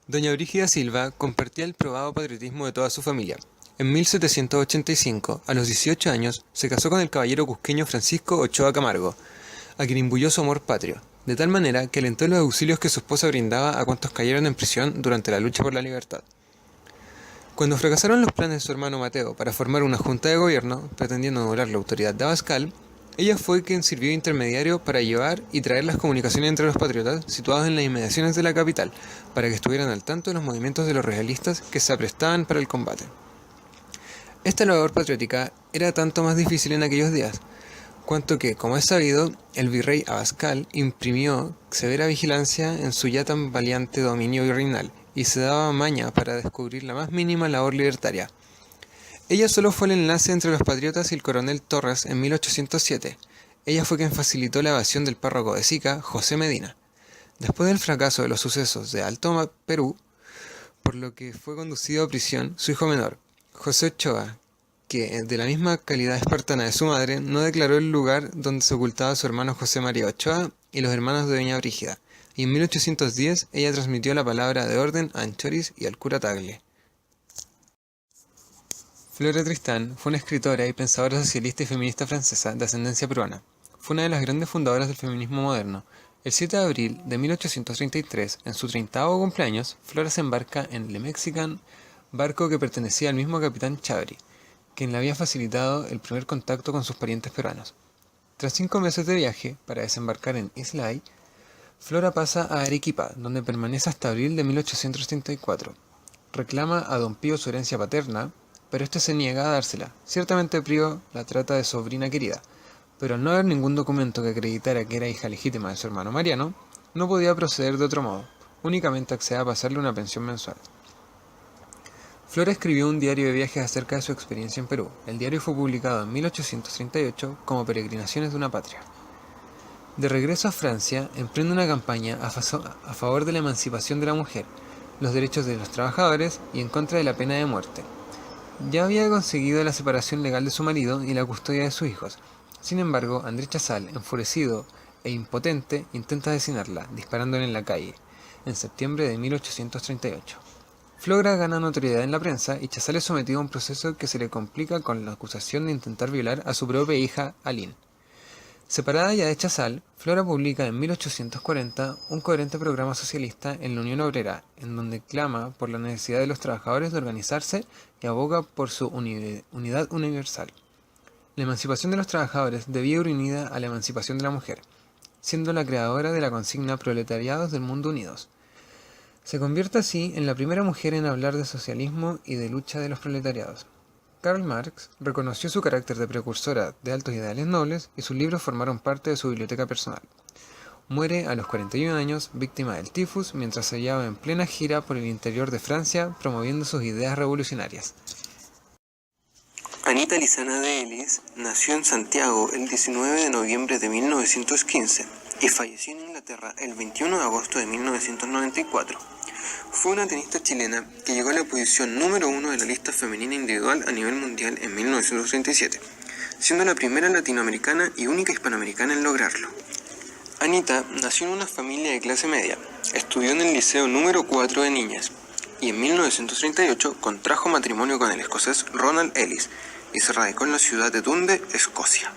Doña Brígida Silva compartía el probado patriotismo de toda su familia. En 1785, a los 18 años, se casó con el caballero cusqueño Francisco Ochoa Camargo, a quien imbuyó su amor patrio, de tal manera que alentó los auxilios que su esposa brindaba a cuantos cayeron en prisión durante la lucha por la libertad. Cuando fracasaron los planes de su hermano Mateo para formar una junta de gobierno, pretendiendo anular la autoridad de Abascal, ella fue quien sirvió de intermediario para llevar y traer las comunicaciones entre los patriotas situados en las inmediaciones de la capital, para que estuvieran al tanto de los movimientos de los realistas que se aprestaban para el combate. Esta labor patriótica era tanto más difícil en aquellos días, cuanto que, como es sabido, el virrey Abascal imprimió severa vigilancia en su ya tan valiente dominio virreinal y se daba maña para descubrir la más mínima labor libertaria. Ella solo fue el enlace entre los patriotas y el coronel Torres en 1807. Ella fue quien facilitó la evasión del párroco de Sica, José Medina. Después del fracaso de los sucesos de Alto Perú, por lo que fue conducido a prisión su hijo menor, José Ochoa, que, de la misma calidad espartana de su madre, no declaró el lugar donde se ocultaba su hermano José María Ochoa y los hermanos de Doña Brígida, y en 1810 ella transmitió la palabra de orden a Anchoris y al cura Tagle. Flora Tristán fue una escritora y pensadora socialista y feminista francesa de ascendencia peruana. Fue una de las grandes fundadoras del feminismo moderno. El 7 de abril de 1833, en su 30º cumpleaños, Flora se embarca en Le Mexican, barco que pertenecía al mismo capitán Chabri, quien le había facilitado el primer contacto con sus parientes peruanos. Tras 5 meses de viaje para desembarcar en Islay, Flora pasa a Arequipa, donde permanece hasta abril de 1834. Reclama a don Pío su herencia paterna, pero este se niega a dársela. Ciertamente Pío la trata de sobrina querida, pero al no haber ningún documento que acreditara que era hija legítima de su hermano Mariano, no podía proceder de otro modo, únicamente accedía a pasarle una pensión mensual. Flora escribió un diario de viajes acerca de su experiencia en Perú. El diario fue publicado en 1838 como Peregrinaciones de una Patria. De regreso a Francia, emprende una campaña a favor de la emancipación de la mujer, los derechos de los trabajadores y en contra de la pena de muerte. Ya había conseguido la separación legal de su marido y la custodia de sus hijos. Sin embargo, Andrés Chazal, enfurecido e impotente, intenta asesinarla, disparándole en la calle, en septiembre de 1838. Flora gana notoriedad en la prensa y Chazal es sometido a un proceso que se le complica con la acusación de intentar violar a su propia hija, Aline. Separada ya de Chazal, Flora publica en 1840 un coherente programa socialista en la Unión Obrera, en donde clama por la necesidad de los trabajadores de organizarse y aboga por su unidad universal. La emancipación de los trabajadores debía ir unida a la emancipación de la mujer, siendo la creadora de la consigna Proletariados del Mundo Unidos. Se convierte así en la primera mujer en hablar de socialismo y de lucha de los proletariados. Karl Marx reconoció su carácter de precursora de altos ideales nobles y sus libros formaron parte de su biblioteca personal. Muere a los 41 años, víctima del tifus, mientras se hallaba en plena gira por el interior de Francia promoviendo sus ideas revolucionarias. Anita Lizana de Elis nació en Santiago el 19 de noviembre de 1915 y falleció en Inglaterra el 21 de agosto de 1994. Fue una tenista chilena que llegó a la posición número 1 de la lista femenina individual a nivel mundial en 1937, siendo la primera latinoamericana y única hispanoamericana en lograrlo. Anita nació en una familia de clase media, estudió en el liceo número 4 de niñas y en 1938 contrajo matrimonio con el escocés Ronald Ellis y se radicó en la ciudad de Dundee, Escocia.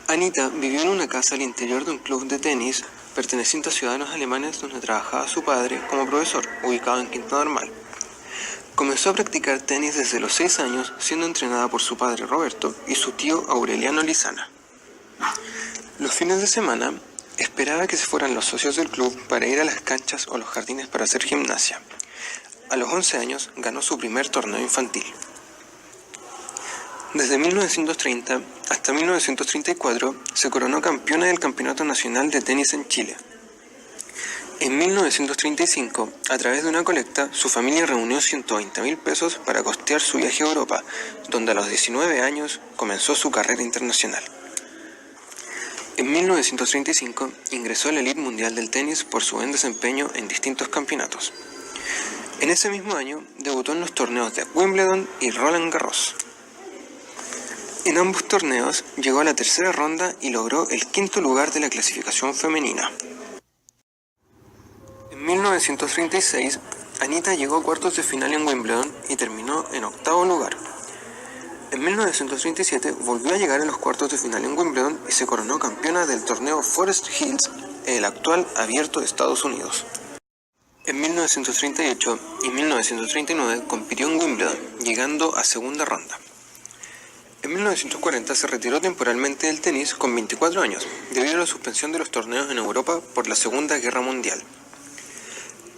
Anita vivió en una casa al interior de un club de tenis perteneciente a ciudadanos alemanes donde trabajaba su padre como profesor, ubicado en Quinta Normal. Comenzó a practicar tenis desde los 6 años, siendo entrenada por su padre Roberto y su tío Aureliano Lizana. Los fines de semana esperaba que se fueran los socios del club para ir a las canchas o los jardines para hacer gimnasia. A los 11 años ganó su primer torneo infantil. Desde 1930 hasta 1934 se coronó campeona del Campeonato Nacional de Tenis en Chile. En 1935, a través de una colecta, su familia reunió 120.000 pesos para costear su viaje a Europa, donde a los 19 años comenzó su carrera internacional. En 1935 ingresó a la elite mundial del tenis por su buen desempeño en distintos campeonatos. En ese mismo año debutó en los torneos de Wimbledon y Roland Garros. En ambos torneos llegó a la tercera ronda y logró el quinto lugar de la clasificación femenina. En 1936, Anita llegó a cuartos de final en Wimbledon y terminó en octavo lugar. En 1937 volvió a llegar a los cuartos de final en Wimbledon y se coronó campeona del torneo Forest Hills, el actual Abierto de Estados Unidos. En 1938 y 1939 compitió en Wimbledon, llegando a segunda ronda. En 1940 se retiró temporalmente del tenis con 24 años, debido a la suspensión de los torneos en Europa por la Segunda Guerra Mundial.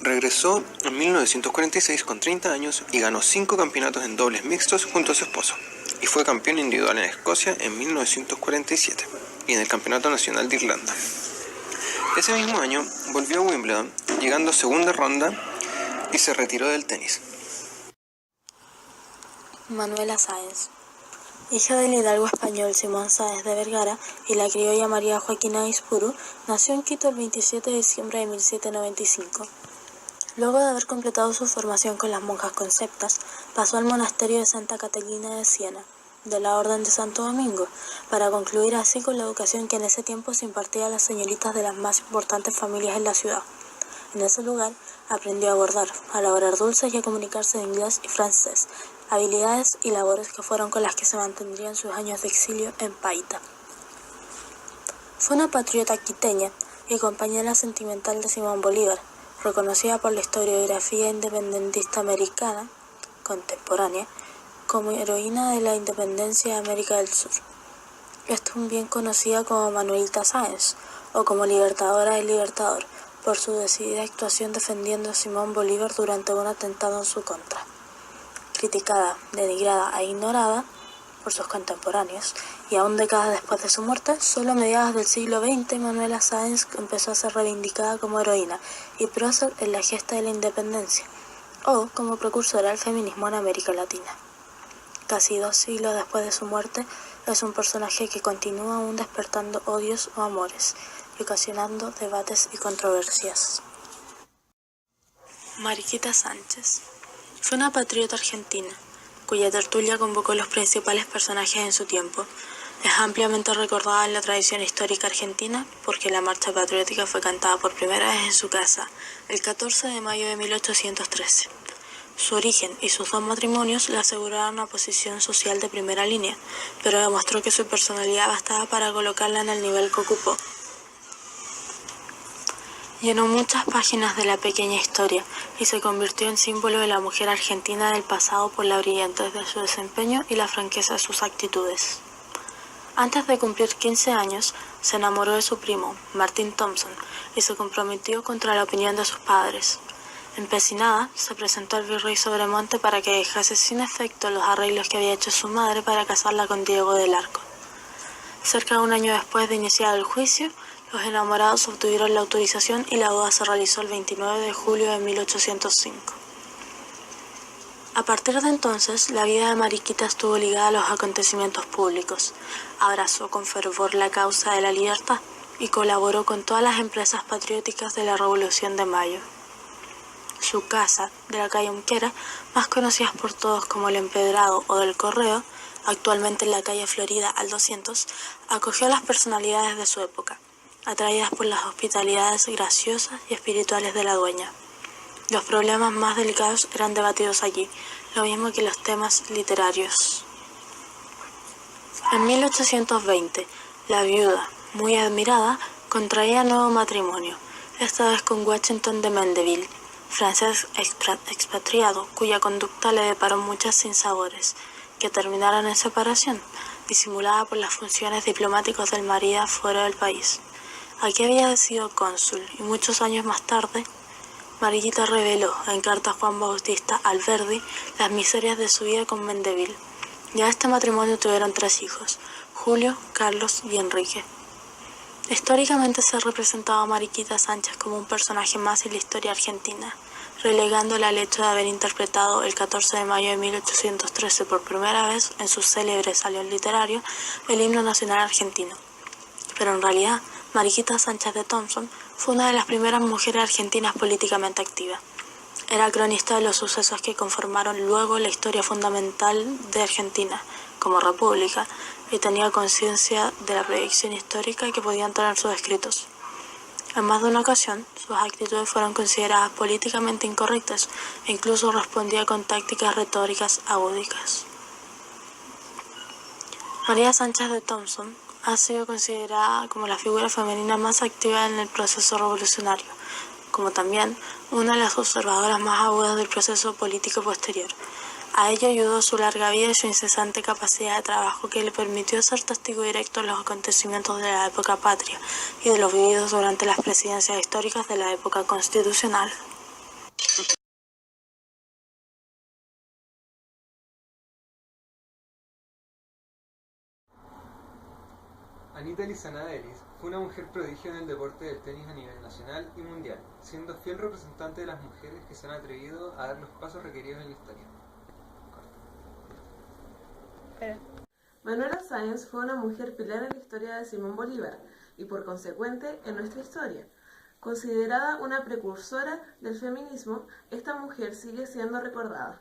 Regresó en 1946 con 30 años y ganó 5 campeonatos en dobles mixtos junto a su esposo, y fue campeón individual en Escocia en 1947 y en el Campeonato Nacional de Irlanda. Ese mismo año volvió a Wimbledon, llegando a segunda ronda y se retiró del tenis. Manuela Sáenz, hija del hidalgo español Simón Sáenz de Vergara y la criolla María Joaquina Aispuru, nació en Quito el 27 de diciembre de 1795. Luego de haber completado su formación con las monjas conceptas, pasó al monasterio de Santa Catalina de Siena, de la Orden de Santo Domingo, para concluir así con la educación que en ese tiempo se impartía a las señoritas de las más importantes familias en la ciudad. En ese lugar aprendió a bordar, a elaborar dulces y a comunicarse en inglés y francés, habilidades y labores que fueron con las que se mantendrían sus años de exilio en Paita. Fue una patriota quiteña y compañera sentimental de Simón Bolívar, reconocida por la historiografía independentista americana contemporánea como heroína de la independencia de América del Sur. Es también conocida como Manuelita Sáenz o como Libertadora del Libertador por su decidida actuación defendiendo a Simón Bolívar durante un atentado en su contra. Criticada, denigrada e ignorada por sus contemporáneos, y aún décadas después de su muerte, solo a mediados del siglo XX Manuela Sáenz empezó a ser reivindicada como heroína y prócer en la gesta de la independencia, o como precursora del feminismo en América Latina. Casi 2 siglos después de su muerte, es un personaje que continúa aún despertando odios o amores y ocasionando debates y controversias. Mariquita Sánchez fue una patriota argentina, cuya tertulia convocó los principales personajes en su tiempo. Es ampliamente recordada en la tradición histórica argentina porque la marcha patriótica fue cantada por primera vez en su casa el 14 de mayo de 1813. Su origen y sus 2 matrimonios le aseguraron una posición social de primera línea, pero demostró que su personalidad bastaba para colocarla en el nivel que ocupó. Llenó muchas páginas de la pequeña historia y se convirtió en símbolo de la mujer argentina del pasado por la brillantez de su desempeño y la franqueza de sus actitudes. Antes de cumplir 15 años, se enamoró de su primo, Martin Thompson, y se comprometió contra la opinión de sus padres. Empecinada, se presentó al virrey Sobremonte para que dejase sin efecto los arreglos que había hecho su madre para casarla con Diego del Arco. Cerca de un año después de iniciar el juicio, los enamorados obtuvieron la autorización y la boda se realizó el 29 de julio de 1805. A partir de entonces, la vida de Mariquita estuvo ligada a los acontecimientos públicos. Abrazó con fervor la causa de la libertad y colaboró con todas las empresas patrióticas de la Revolución de Mayo. Su casa, de la calle Unquera, más conocidas por todos como el Empedrado o del Correo, actualmente en la calle Florida al 200, acogió a las personalidades de su época, atraídas por las hospitalidades graciosas y espirituales de la dueña. Los problemas más delicados eran debatidos allí, lo mismo que los temas literarios. En 1820, la viuda, muy admirada, contraía nuevo matrimonio, esta vez con Washington de Mandeville, francés expatriado, cuya conducta le deparó muchas sinsabores, que terminaron en separación, disimulada por las funciones diplomáticas del marido fuera del país. Aquí había sido cónsul y muchos años más tarde, Mariquita reveló en carta a Juan Bautista Alberdi las miserias de su vida con Mandeville. Ya este matrimonio tuvieron 3 hijos, Julio, Carlos y Enrique. Históricamente se ha representado a Mariquita Sánchez como un personaje más en la historia argentina, relegándola al hecho de haber interpretado el 14 de mayo de 1813 por primera vez en su célebre salón literario el himno nacional argentino. Pero en realidad, Mariquita Sánchez de Thompson fue una de las primeras mujeres argentinas políticamente activas. Era cronista de los sucesos que conformaron luego la historia fundamental de Argentina, como república y tenía conciencia de la proyección histórica que podían tener sus escritos. En más de una ocasión, sus actitudes fueron consideradas políticamente incorrectas e incluso respondía con tácticas retóricas agúdicas. María Sánchez de Thompson ha sido considerada como la figura femenina más activa en el proceso revolucionario, como también una de las observadoras más agudas del proceso político posterior. A ello ayudó su larga vida y su incesante capacidad de trabajo que le permitió ser testigo directo de los acontecimientos de la época patria y de los vividos durante las presidencias históricas de la época constitucional. Anita Lizana Ellis fue una mujer prodigio en el deporte del tenis a nivel nacional y mundial, siendo fiel representante de las mujeres que se han atrevido a dar los pasos requeridos en la historia. Manuela Sáenz fue una mujer pilar en la historia de Simón Bolívar y por consecuente en nuestra historia. Considerada una precursora del feminismo, esta mujer sigue siendo recordada.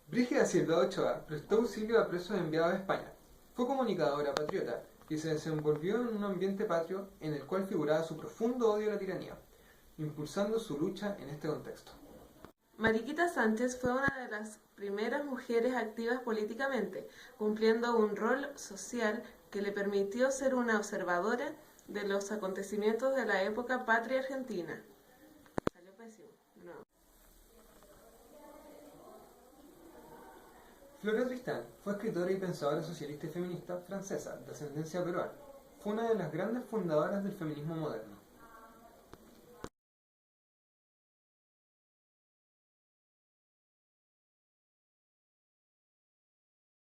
Brígida Silva Ochoa prestó auxilio a presos enviados a España. Fue comunicadora patriota y se desenvolvió en un ambiente patrio en el cual figuraba su profundo odio a la tiranía, impulsando su lucha en este contexto. Mariquita Sánchez fue una de las primeras mujeres activas políticamente, cumpliendo un rol social que le permitió ser una observadora de los acontecimientos de la época patria argentina. Salió pésimo, no. Flora Tristán fue escritora y pensadora socialista y feminista francesa de ascendencia peruana. Fue una de las grandes fundadoras del feminismo moderno.